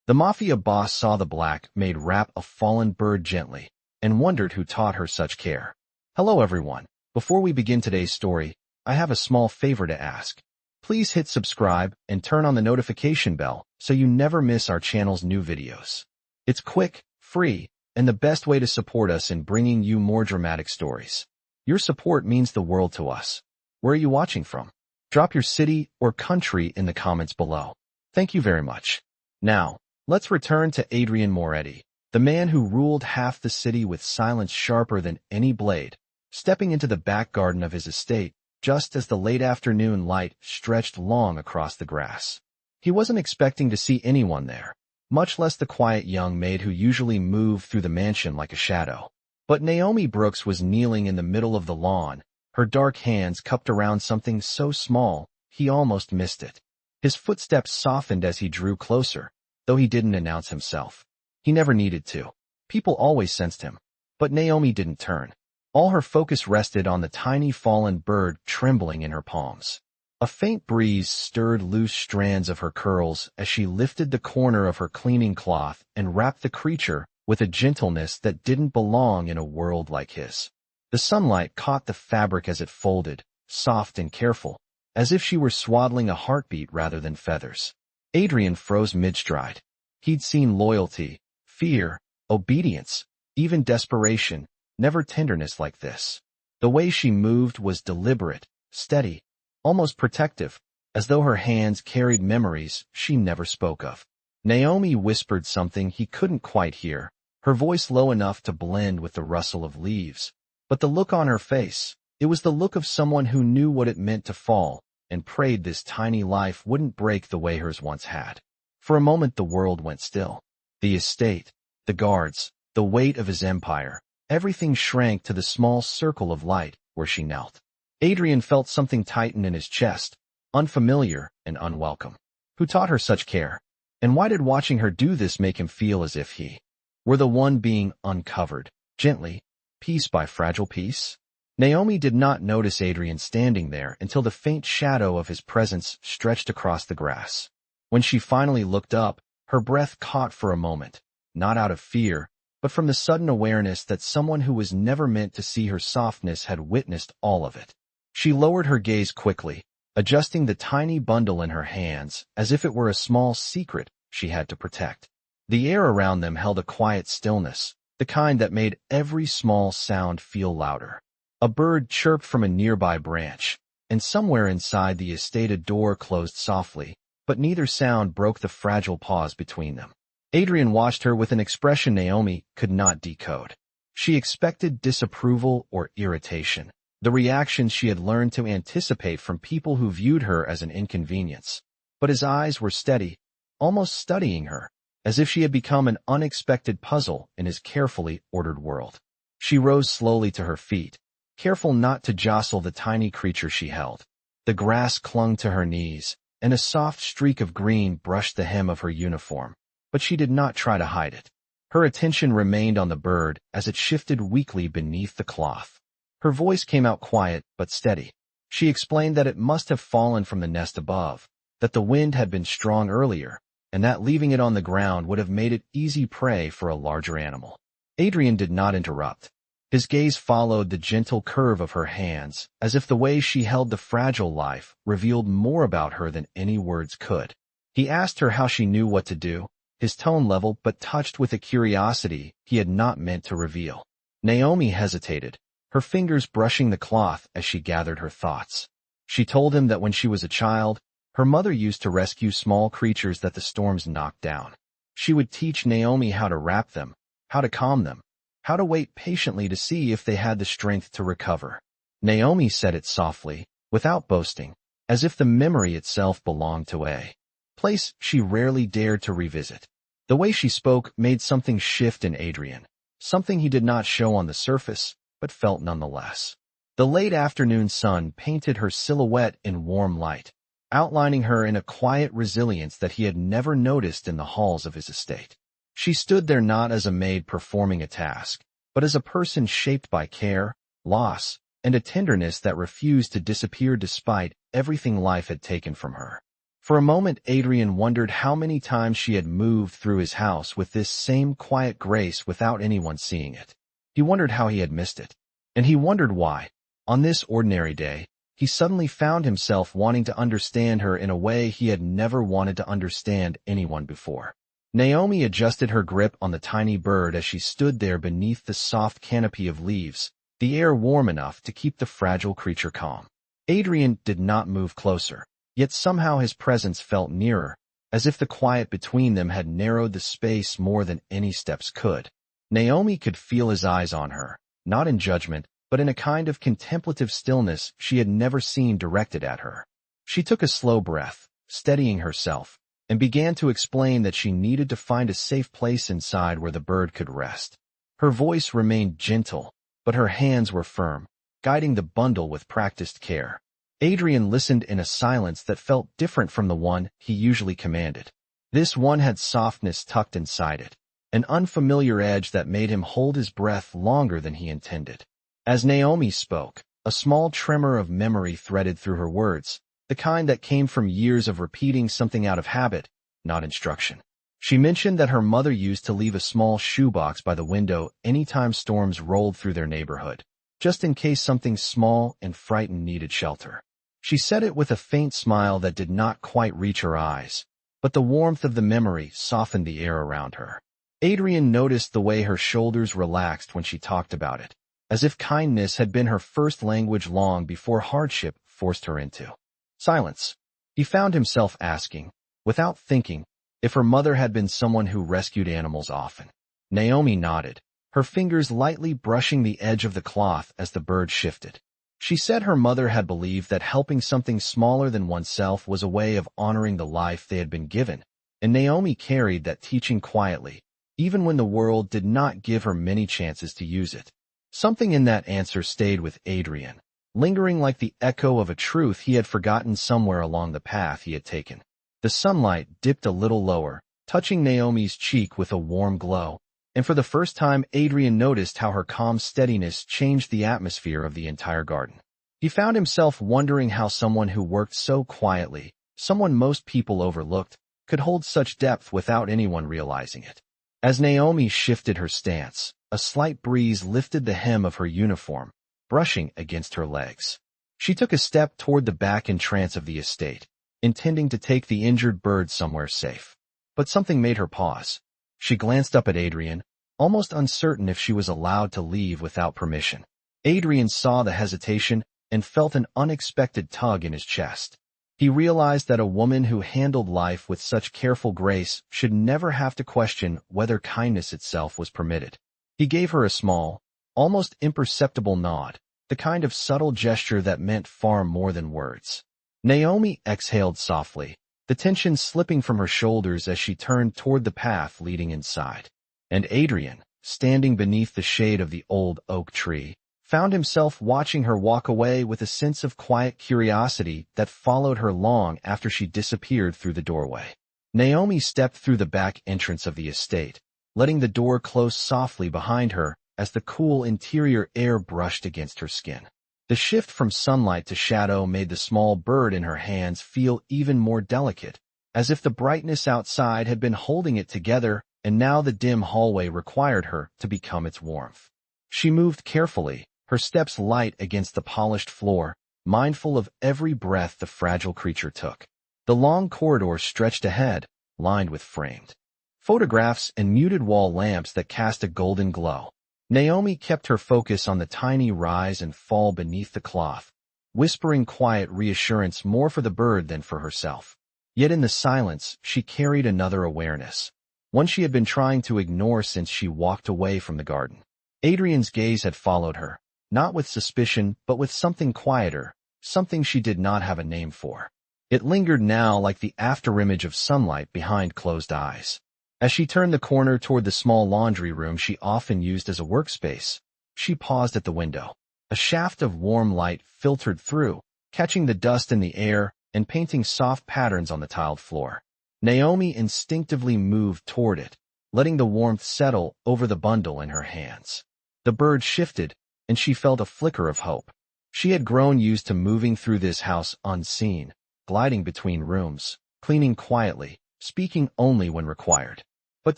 The Mafia Boss saw the Black Maid wrap a fallen bird gently and wondered who taught her such care. Hello everyone. Before we begin today's story, I have a small favor to ask. Please hit subscribe and turn on the notification bell so you never miss our channel's new videos. It's quick, free, and the best way to support us in bringing you more dramatic stories. Your support means the world to us. Where are you watching from? Drop your city or country in the comments below. Thank you very much. Now, let's return to Adrian Moretti, the man who ruled half the city with silence sharper than any blade, stepping into the back garden of his estate just as the late afternoon light stretched long across the grass. He wasn't expecting to see anyone there, much less the quiet young maid who usually moved through the mansion like a shadow. But Naomi Brooks was kneeling in the middle of the lawn, her dark hands cupped around something so small he almost missed it. His footsteps softened as he drew closer, though he didn't announce himself. He never needed to. People always sensed him. But Naomi didn't turn. All her focus rested on the tiny fallen bird trembling in her palms. A faint breeze stirred loose strands of her curls as she lifted the corner of her cleaning cloth and wrapped the creature with a gentleness that didn't belong in a world like his. The sunlight caught the fabric as it folded, soft and careful, as if she were swaddling a heartbeat rather than feathers. Adrian froze mid-stride. He'd seen loyalty, fear, obedience, even desperation, never tenderness like this. The way she moved was deliberate, steady, almost protective, as though her hands carried memories she never spoke of. Naomi whispered something he couldn't quite hear, her voice low enough to blend with the rustle of leaves. But the look on her face, it was the look of someone who knew what it meant to fall and prayed this tiny life wouldn't break the way hers once had. For a moment the world went still. The estate, the guards, the weight of his empire, everything shrank to the small circle of light where she knelt. Adrian felt something tighten in his chest, unfamiliar and unwelcome. Who taught her such care? And why did watching her do this make him feel as if he were the one being uncovered, gently, piece by fragile piece? Naomi did not notice Adrian standing there until the faint shadow of his presence stretched across the grass. When she finally looked up, her breath caught for a moment, not out of fear, but from the sudden awareness that someone who was never meant to see her softness had witnessed all of it. She lowered her gaze quickly, adjusting the tiny bundle in her hands as if it were a small secret she had to protect. The air around them held a quiet stillness, the kind that made every small sound feel louder. A bird chirped from a nearby branch, and somewhere inside the estate a door closed softly, but neither sound broke the fragile pause between them. Adrian watched her with an expression Naomi could not decode. She expected disapproval or irritation, the reactions she had learned to anticipate from people who viewed her as an inconvenience. But his eyes were steady, almost studying her, as if she had become an unexpected puzzle in his carefully ordered world. She rose slowly to her feet, careful not to jostle the tiny creature she held. The grass clung to her knees, and a soft streak of green brushed the hem of her uniform. But she did not try to hide it. Her attention remained on the bird as it shifted weakly beneath the cloth. Her voice came out quiet but steady. She explained that it must have fallen from the nest above, that the wind had been strong earlier, and that leaving it on the ground would have made it easy prey for a larger animal. Adrian did not interrupt. His gaze followed the gentle curve of her hands, as if the way she held the fragile life revealed more about her than any words could. He asked her how she knew what to do, his tone level but touched with a curiosity he had not meant to reveal. Naomi hesitated, her fingers brushing the cloth as she gathered her thoughts. She told him that when she was a child, her mother used to rescue small creatures that the storms knocked down. She would teach Naomi how to wrap them, how to calm them, how to wait patiently to see if they had the strength to recover. Naomi said it softly, without boasting, as if the memory itself belonged to a place she rarely dared to revisit. The way she spoke made something shift in Adrian, something he did not show on the surface, but felt nonetheless. The late afternoon sun painted her silhouette in warm light, outlining her in a quiet resilience that he had never noticed in the halls of his estate. She stood there not as a maid performing a task, but as a person shaped by care, loss, and a tenderness that refused to disappear despite everything life had taken from her. For a moment, Adrian wondered how many times she had moved through his house with this same quiet grace without anyone seeing it. He wondered how he had missed it. And he wondered why, on this ordinary day, he suddenly found himself wanting to understand her in a way he had never wanted to understand anyone before. Naomi adjusted her grip on the tiny bird as she stood there beneath the soft canopy of leaves, the air warm enough to keep the fragile creature calm. Adrian did not move closer, yet somehow his presence felt nearer, as if the quiet between them had narrowed the space more than any steps could. Naomi could feel his eyes on her, not in judgment, but in a kind of contemplative stillness she had never seen directed at her. She took a slow breath, steadying herself, and began to explain that she needed to find a safe place inside where the bird could rest. Her voice remained gentle, but her hands were firm, guiding the bundle with practiced care. Adrian listened in a silence that felt different from the one he usually commanded. This one had softness tucked inside it, an unfamiliar edge that made him hold his breath longer than he intended. As Naomi spoke, a small tremor of memory threaded through her words, the kind that came from years of repeating something out of habit, not instruction. She mentioned that her mother used to leave a small shoebox by the window anytime storms rolled through their neighborhood, just in case something small and frightened needed shelter. She said it with a faint smile that did not quite reach her eyes, but the warmth of the memory softened the air around her. Adrian noticed the way her shoulders relaxed when she talked about it, as if kindness had been her first language long before hardship forced her into silence. He found himself asking, without thinking, if her mother had been someone who rescued animals often. Naomi nodded, her fingers lightly brushing the edge of the cloth as the bird shifted. She said her mother had believed that helping something smaller than oneself was a way of honoring the life they had been given, and Naomi carried that teaching quietly, even when the world did not give her many chances to use it. Something in that answer stayed with Adrian, lingering like the echo of a truth he had forgotten somewhere along the path he had taken. The sunlight dipped a little lower, touching Naomi's cheek with a warm glow, and for the first time Adrian noticed how her calm steadiness changed the atmosphere of the entire garden. He found himself wondering how someone who worked so quietly, someone most people overlooked, could hold such depth without anyone realizing it. As Naomi shifted her stance, a slight breeze lifted the hem of her uniform, brushing against her legs. She took a step toward the back entrance of the estate, intending to take the injured bird somewhere safe. But something made her pause. She glanced up at Adrian, almost uncertain if she was allowed to leave without permission. Adrian saw the hesitation and felt an unexpected tug in his chest. He realized that a woman who handled life with such careful grace should never have to question whether kindness itself was permitted. He gave her a small, almost imperceptible nod, the kind of subtle gesture that meant far more than words. Naomi exhaled softly, the tension slipping from her shoulders as she turned toward the path leading inside. And Adrian, standing beneath the shade of the old oak tree, found himself watching her walk away with a sense of quiet curiosity that followed her long after she disappeared through the doorway. Naomi stepped through the back entrance of the estate, letting the door close softly behind her as the cool interior air brushed against her skin. The shift from sunlight to shadow made the small bird in her hands feel even more delicate, as if the brightness outside had been holding it together and now the dim hallway required her to become its warmth. She moved carefully, her steps light against the polished floor, mindful of every breath the fragile creature took. The long corridor stretched ahead, lined with framed photographs and muted wall lamps that cast a golden glow. Naomi kept her focus on the tiny rise and fall beneath the cloth, whispering quiet reassurance more for the bird than for herself. Yet in the silence, she carried another awareness, one she had been trying to ignore since she walked away from the garden. Adrian's gaze had followed her, not with suspicion but with something quieter, something she did not have a name for. It lingered now like the afterimage of sunlight behind closed eyes. As she turned the corner toward the small laundry room she often used as a workspace, she paused at the window. A shaft of warm light filtered through, catching the dust in the air and painting soft patterns on the tiled floor. Naomi instinctively moved toward it, letting the warmth settle over the bundle in her hands. The bird shifted, and she felt a flicker of hope. She had grown used to moving through this house unseen, gliding between rooms, cleaning quietly, speaking only when required. But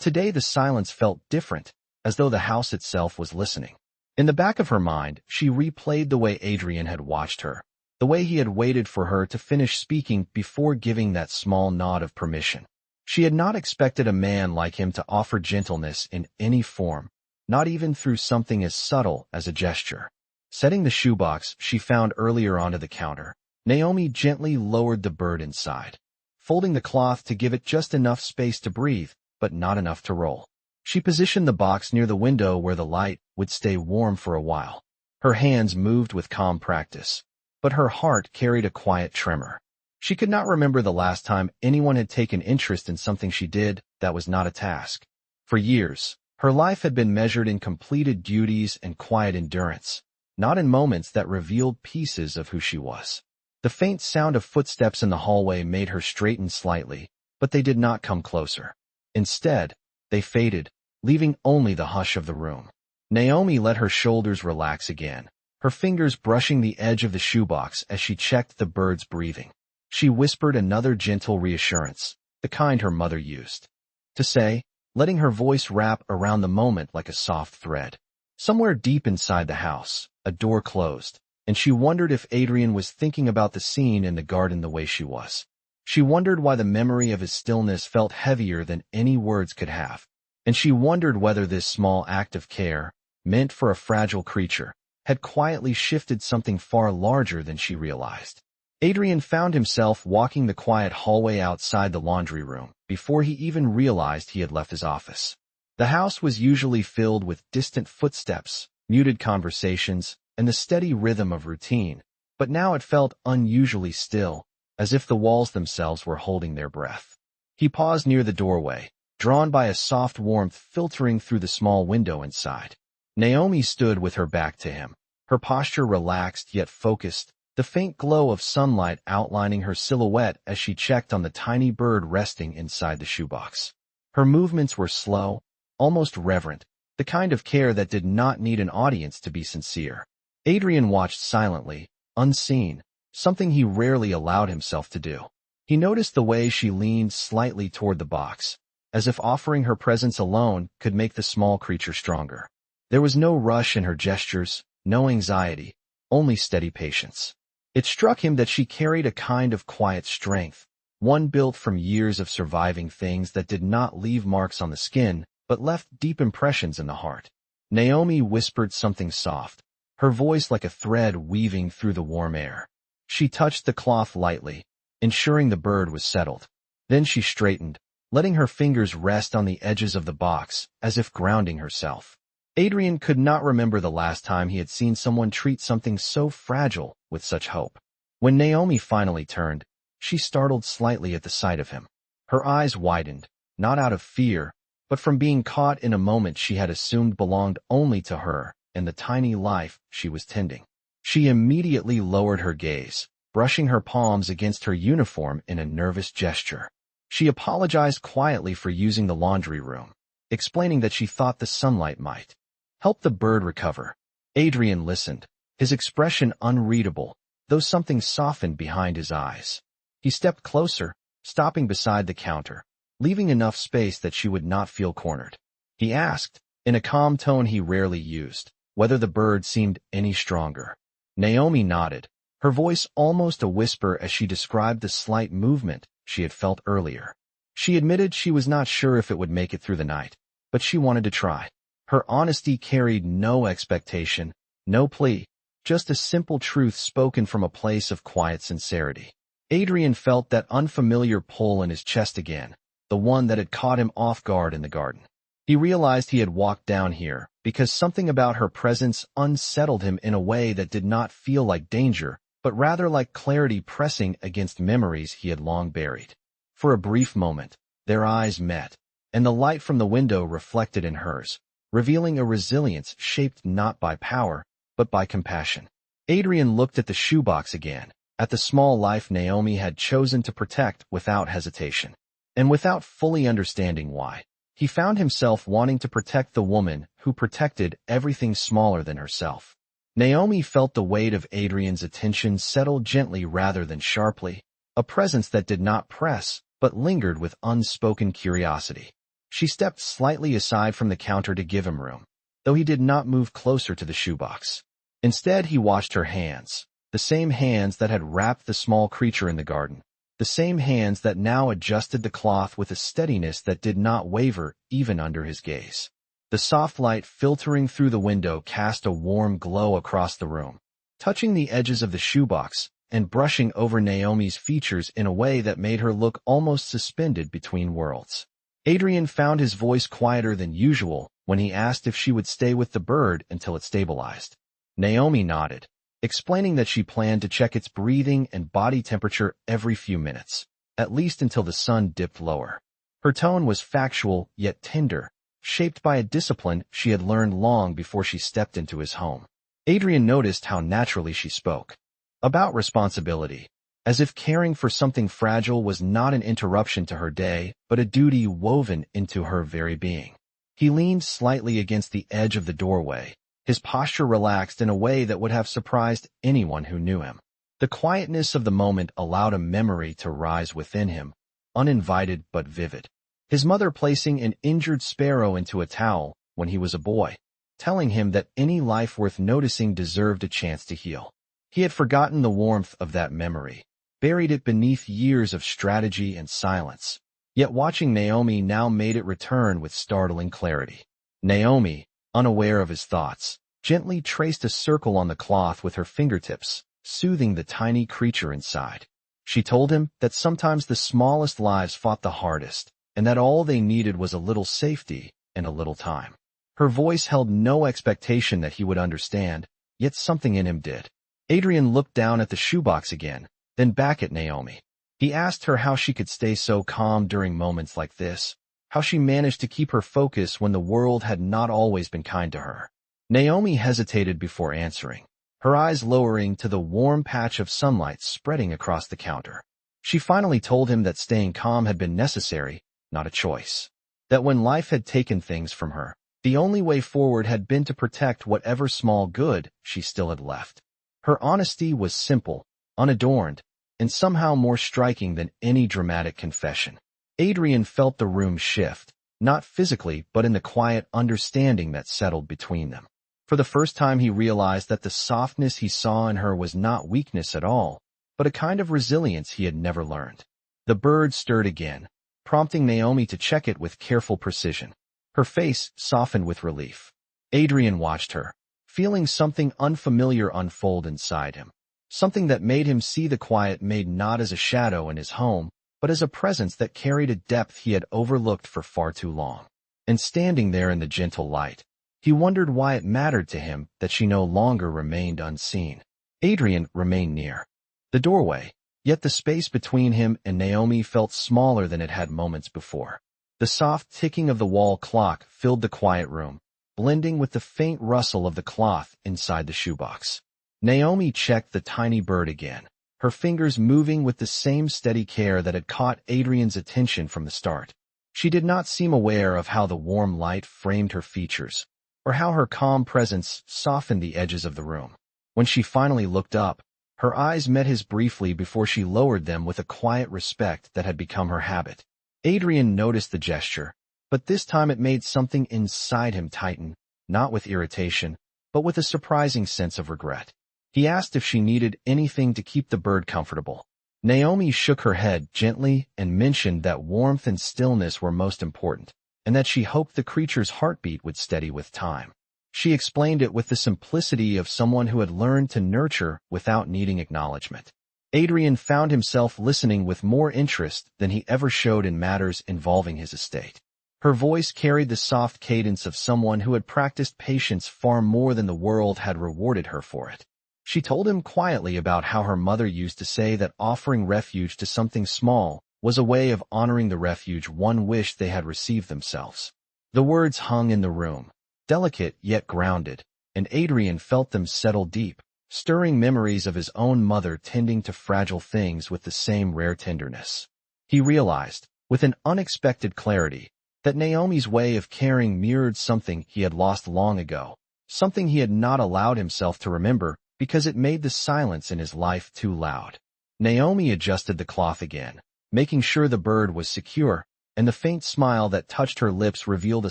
today the silence felt different, as though the house itself was listening. In the back of her mind, she replayed the way Adrian had watched her, the way he had waited for her to finish speaking before giving that small nod of permission. She had not expected a man like him to offer gentleness in any form, not even through something as subtle as a gesture. Setting the shoebox she found earlier onto the counter, Naomi gently lowered the bird inside, folding the cloth to give it just enough space to breathe, but not enough to roll. She positioned the box near the window where the light would stay warm for a while. Her hands moved with calm practice, but her heart carried a quiet tremor. She could not remember the last time anyone had taken interest in something she did that was not a task. For years, her life had been measured in completed duties and quiet endurance, not in moments that revealed pieces of who she was. The faint sound of footsteps in the hallway made her straighten slightly, but they did not come closer. Instead, they faded, leaving only the hush of the room. Naomi let her shoulders relax again, her fingers brushing the edge of the shoebox as she checked the bird's breathing. She whispered another gentle reassurance, the kind her mother used to say, letting her voice wrap around the moment like a soft thread. Somewhere deep inside the house, a door closed, and she wondered if Adrian was thinking about the scene in the garden the way she was. She wondered why the memory of his stillness felt heavier than any words could have, and she wondered whether this small act of care, meant for a fragile creature, had quietly shifted something far larger than she realized. Adrian found himself walking the quiet hallway outside the laundry room before he even realized he had left his office. The house was usually filled with distant footsteps, muted conversations, and the steady rhythm of routine, but now it felt unusually still, as if the walls themselves were holding their breath. He paused near the doorway, drawn by a soft warmth filtering through the small window inside. Naomi stood with her back to him, her posture relaxed yet focused, the faint glow of sunlight outlining her silhouette as she checked on the tiny bird resting inside the shoebox. Her movements were slow, almost reverent, the kind of care that did not need an audience to be sincere. Adrian watched silently, unseen, something he rarely allowed himself to do. He noticed the way she leaned slightly toward the box, as if offering her presence alone could make the small creature stronger. There was no rush in her gestures, no anxiety, only steady patience. It struck him that she carried a kind of quiet strength, one built from years of surviving things that did not leave marks on the skin, but left deep impressions in the heart. Naomi whispered something soft, her voice like a thread weaving through the warm air. She touched the cloth lightly, ensuring the bird was settled. Then she straightened, letting her fingers rest on the edges of the box, as if grounding herself. Adrian could not remember the last time he had seen someone treat something so fragile with such hope. When Naomi finally turned, she startled slightly at the sight of him. Her eyes widened, not out of fear, but from being caught in a moment she had assumed belonged only to her and the tiny life she was tending. She immediately lowered her gaze, brushing her palms against her uniform in a nervous gesture. She apologized quietly for using the laundry room, explaining that she thought the sunlight might help the bird recover. Adrian listened, his expression unreadable, though something softened behind his eyes. He stepped closer, stopping beside the counter, leaving enough space that she would not feel cornered. He asked, in a calm tone he rarely used, whether the bird seemed any stronger. Naomi nodded, her voice almost a whisper as she described the slight movement she had felt earlier. She admitted she was not sure if it would make it through the night, but she wanted to try. Her honesty carried no expectation, no plea, just a simple truth spoken from a place of quiet sincerity. Adrian felt that unfamiliar pull in his chest again, the one that had caught him off guard in the garden. He realized he had walked down here because something about her presence unsettled him in a way that did not feel like danger, but rather like clarity pressing against memories he had long buried. For a brief moment, their eyes met, and the light from the window reflected in hers, revealing a resilience shaped not by power, but by compassion. Adrian looked at the shoebox again, at the small life Naomi had chosen to protect without hesitation. And without fully understanding why, he found himself wanting to protect the woman who protected everything smaller than herself. Naomi felt the weight of Adrian's attention settle gently rather than sharply, a presence that did not press, but lingered with unspoken curiosity. She stepped slightly aside from the counter to give him room, though he did not move closer to the shoebox. Instead, he watched her hands, the same hands that had wrapped the small creature in the garden, the same hands that now adjusted the cloth with a steadiness that did not waver even under his gaze. The soft light filtering through the window cast a warm glow across the room, touching the edges of the shoebox and brushing over Naomi's features in a way that made her look almost suspended between worlds. Adrian found his voice quieter than usual when he asked if she would stay with the bird until it stabilized. Naomi nodded, explaining that she planned to check its breathing and body temperature every few minutes, at least until the sun dipped lower. Her tone was factual yet tender, shaped by a discipline she had learned long before she stepped into his home. Adrian noticed how naturally she spoke. About responsibility, as if caring for something fragile was not an interruption to her day, but a duty woven into her very being. He leaned slightly against the edge of the doorway, his posture relaxed in a way that would have surprised anyone who knew him. The quietness of the moment allowed a memory to rise within him, uninvited but vivid. His mother placing an injured sparrow into a towel when he was a boy, telling him that any life worth noticing deserved a chance to heal. He had forgotten the warmth of that memory, buried it beneath years of strategy and silence. Yet watching Naomi now made it return with startling clarity. Naomi, unaware of his thoughts, gently traced a circle on the cloth with her fingertips, soothing the tiny creature inside. She told him that sometimes the smallest lives fought the hardest, and that all they needed was a little safety and a little time. Her voice held no expectation that he would understand, yet something in him did. Adrian looked down at the shoebox again, then back at Naomi. He asked her how she could stay so calm during moments like this, how she managed to keep her focus when the world had not always been kind to her. Naomi hesitated before answering, her eyes lowering to the warm patch of sunlight spreading across the counter. She finally told him that staying calm had been necessary, not a choice. That when life had taken things from her, the only way forward had been to protect whatever small good she still had left. Her honesty was simple, unadorned, and somehow more striking than any dramatic confession. Adrian felt the room shift, not physically but in the quiet understanding that settled between them. For the first time he realized that the softness he saw in her was not weakness at all, but a kind of resilience he had never learned. The bird stirred again, prompting Naomi to check it with careful precision. Her face softened with relief. Adrian watched her, feeling something unfamiliar unfold inside him. Something that made him see the quiet maid not as a shadow in his home, but as a presence that carried a depth he had overlooked for far too long. And standing there in the gentle light, he wondered why it mattered to him that she no longer remained unseen. Adrian remained near the doorway, yet the space between him and Naomi felt smaller than it had moments before. The soft ticking of the wall clock filled the quiet room, blending with the faint rustle of the cloth inside the shoebox. Naomi checked the tiny bird again, her fingers moving with the same steady care that had caught Adrian's attention from the start. She did not seem aware of how the warm light framed her features, or how her calm presence softened the edges of the room. When she finally looked up, her eyes met his briefly before she lowered them with a quiet respect that had become her habit. Adrian noticed the gesture, but this time it made something inside him tighten, not with irritation, but with a surprising sense of regret. He asked if she needed anything to keep the bird comfortable. Naomi shook her head gently and mentioned that warmth and stillness were most important, and that she hoped the creature's heartbeat would steady with time. She explained it with the simplicity of someone who had learned to nurture without needing acknowledgement. Adrian found himself listening with more interest than he ever showed in matters involving his estate. Her voice carried the soft cadence of someone who had practiced patience far more than the world had rewarded her for it. She told him quietly about how her mother used to say that offering refuge to something small was a way of honoring the refuge one wished they had received themselves. The words hung in the room, delicate yet grounded, and Adrian felt them settle deep, stirring memories of his own mother tending to fragile things with the same rare tenderness. He realized, with an unexpected clarity, that Naomi's way of caring mirrored something he had lost long ago, something he had not allowed himself to remember because it made the silence in his life too loud. Naomi adjusted the cloth again, making sure the bird was secure, and the faint smile that touched her lips revealed a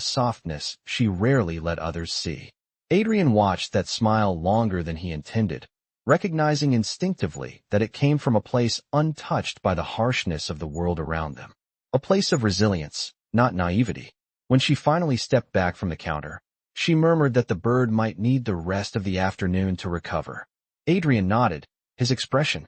softness she rarely let others see. Adrian watched that smile longer than he intended, recognizing instinctively that it came from a place untouched by the harshness of the world around them. A place of resilience, not naivety. When she finally stepped back from the counter, she murmured that the bird might need the rest of the afternoon to recover. Adrian nodded, his expression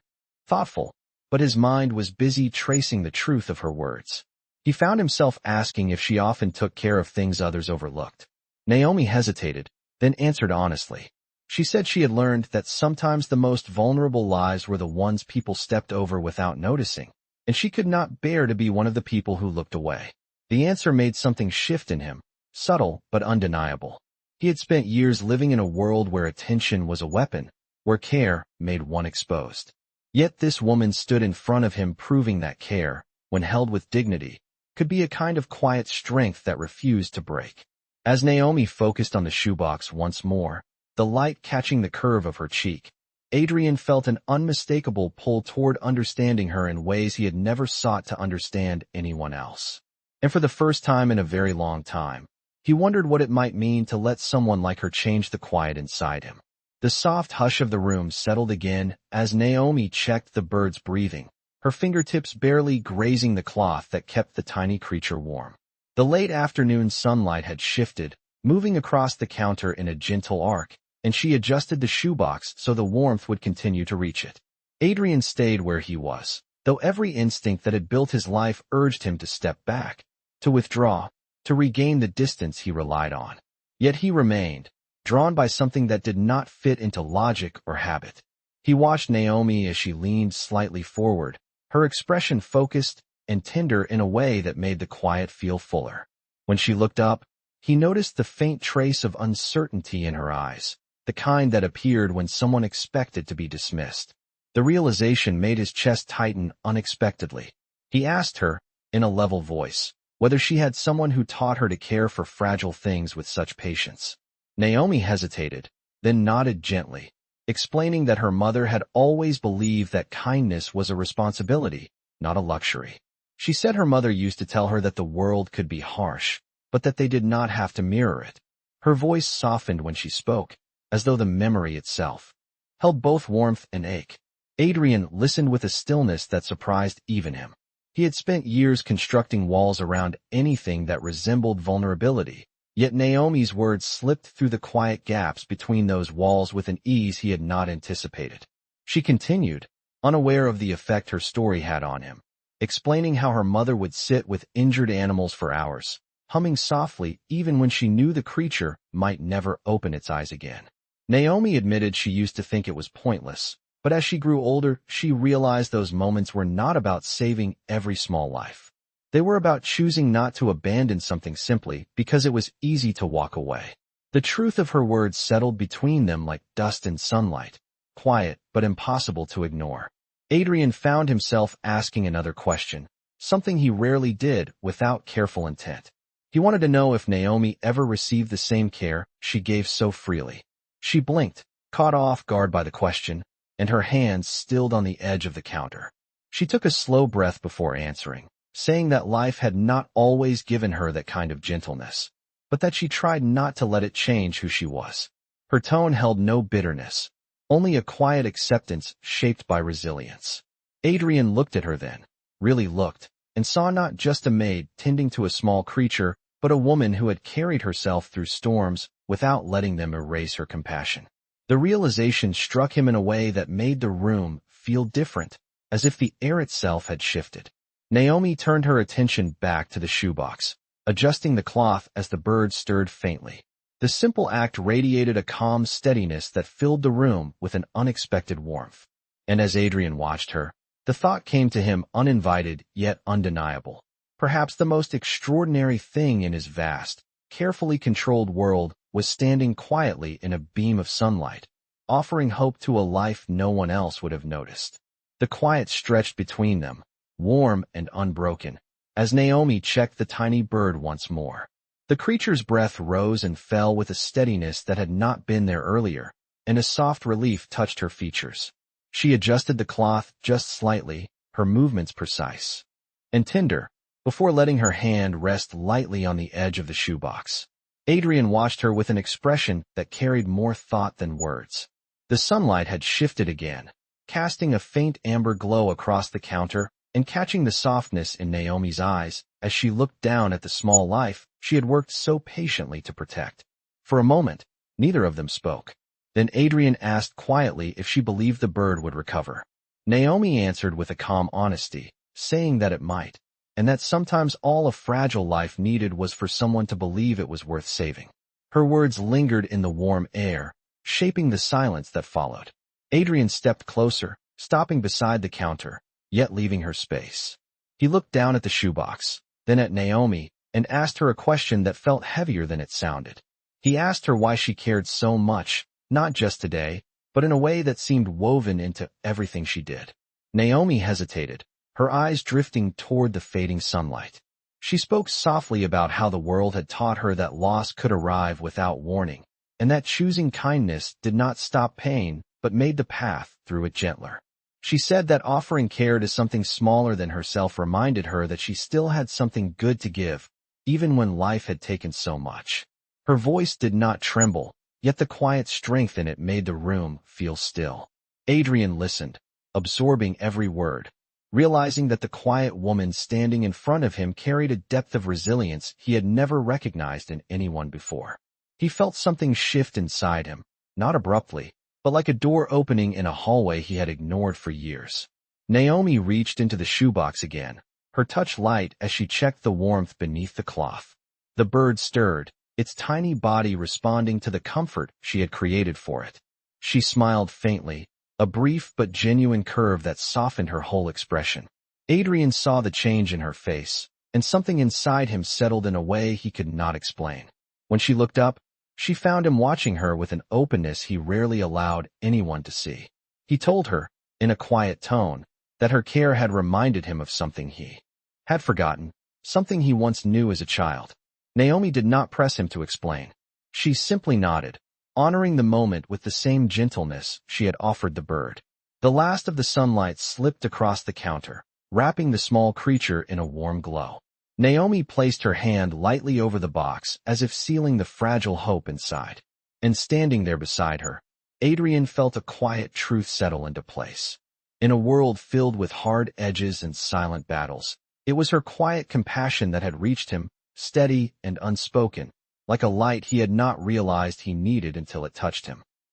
thoughtful, but his mind was busy tracing the truth of her words. He found himself asking if she often took care of things others overlooked. Naomi hesitated, then answered honestly. She said she had learned that sometimes the most vulnerable lives were the ones people stepped over without noticing, and she could not bear to be one of the people who looked away. The answer made something shift in him, subtle but undeniable. He had spent years living in a world where attention was a weapon, where care made one exposed. Yet this woman stood in front of him, proving that care, when held with dignity, could be a kind of quiet strength that refused to break. As Naomi focused on the shoebox once more, the light catching the curve of her cheek, Adrian felt an unmistakable pull toward understanding her in ways he had never sought to understand anyone else. And for the first time in a very long time, he wondered what it might mean to let someone like her change the quiet inside him. The soft hush of the room settled again as Naomi checked the bird's breathing, her fingertips barely grazing the cloth that kept the tiny creature warm. The late afternoon sunlight had shifted, moving across the counter in a gentle arc, and she adjusted the shoebox so the warmth would continue to reach it. Adrian stayed where he was, though every instinct that had built his life urged him to step back, to withdraw, to regain the distance he relied on. Yet he remained, drawn by something that did not fit into logic or habit. He watched Naomi as she leaned slightly forward, her expression focused and tender in a way that made the quiet feel fuller. When she looked up, he noticed the faint trace of uncertainty in her eyes, the kind that appeared when someone expected to be dismissed. The realization made his chest tighten unexpectedly. He asked her, in a level voice, whether she had someone who taught her to care for fragile things with such patience. Naomi hesitated, then nodded gently, explaining that her mother had always believed that kindness was a responsibility, not a luxury. She said her mother used to tell her that the world could be harsh, but that they did not have to mirror it. Her voice softened when she spoke, as though the memory itself held both warmth and ache. Adrian listened with a stillness that surprised even him. He had spent years constructing walls around anything that resembled vulnerability, yet Naomi's words slipped through the quiet gaps between those walls with an ease he had not anticipated. She continued, unaware of the effect her story had on him, explaining how her mother would sit with injured animals for hours, humming softly even when she knew the creature might never open its eyes again. Naomi admitted she used to think it was pointless, but as she grew older, she realized those moments were not about saving every small life. They were about choosing not to abandon something simply because it was easy to walk away. The truth of her words settled between them like dust and sunlight, quiet but impossible to ignore. Adrian found himself asking another question, something he rarely did without careful intent. He wanted to know if Naomi ever received the same care she gave so freely. She blinked, caught off guard by the question, and her hands stilled on the edge of the counter. She took a slow breath before answering, saying that life had not always given her that kind of gentleness, but that she tried not to let it change who she was. Her tone held no bitterness, only a quiet acceptance shaped by resilience. Adrian looked at her then, really looked, and saw not just a maid tending to a small creature, but a woman who had carried herself through storms without letting them erase her compassion. The realization struck him in a way that made the room feel different, as if the air itself had shifted. Naomi turned her attention back to the shoebox, adjusting the cloth as the bird stirred faintly. The simple act radiated a calm steadiness that filled the room with an unexpected warmth. And as Adrian watched her, the thought came to him uninvited yet undeniable. Perhaps the most extraordinary thing in his vast, carefully controlled world was standing quietly in a beam of sunlight, offering hope to a life no one else would have noticed. The quiet stretched between them, warm and unbroken, as Naomi checked the tiny bird once more. The creature's breath rose and fell with a steadiness that had not been there earlier, and a soft relief touched her features. She adjusted the cloth just slightly, her movements precise. and tender, before letting her hand rest lightly on the edge of the shoebox. Adrian watched her with an expression that carried more thought than words. The sunlight had shifted again, casting a faint amber glow across the counter and catching the softness in Naomi's eyes as she looked down at the small life she had worked so patiently to protect. For a moment, neither of them spoke. Then Adrian asked quietly if she believed the bird would recover. Naomi answered with a calm honesty, saying that it might, and that sometimes all a fragile life needed was for someone to believe it was worth saving. Her words lingered in the warm air, shaping the silence that followed. Adrian stepped closer, stopping beside the counter, yet leaving her space. He looked down at the shoebox, then at Naomi, and asked her a question that felt heavier than it sounded. He asked her why she cared so much, not just today, but in a way that seemed woven into everything she did. Naomi hesitated, her eyes drifting toward the fading sunlight. She spoke softly about how the world had taught her that loss could arrive without warning, and that choosing kindness did not stop pain, but made the path through it gentler. She said that offering care to something smaller than herself reminded her that she still had something good to give, even when life had taken so much. Her voice did not tremble, yet the quiet strength in it made the room feel still. Adrian listened, absorbing every word, realizing that the quiet woman standing in front of him carried a depth of resilience he had never recognized in anyone before. He felt something shift inside him, not abruptly, but like a door opening in a hallway he had ignored for years. Naomi reached into the shoebox again, her touch light as she checked the warmth beneath the cloth. The bird stirred, its tiny body responding to the comfort she had created for it. She smiled faintly, a brief but genuine curve that softened her whole expression. Adrian saw the change in her face, and something inside him settled in a way he could not explain. When she looked up, she found him watching her with an openness he rarely allowed anyone to see. He told her, in a quiet tone, that her care had reminded him of something he had forgotten, something he once knew as a child. Naomi did not press him to explain. She simply nodded, honoring the moment with the same gentleness she had offered the bird. The last of the sunlight slipped across the counter, wrapping the small creature in a warm glow. Naomi placed her hand lightly over the box as if sealing the fragile hope inside. And standing there beside her, Adrian felt a quiet truth settle into place. In a world filled with hard edges and silent battles, it was her quiet compassion that had reached him, steady and unspoken, like a light he had not realized he needed until it touched him.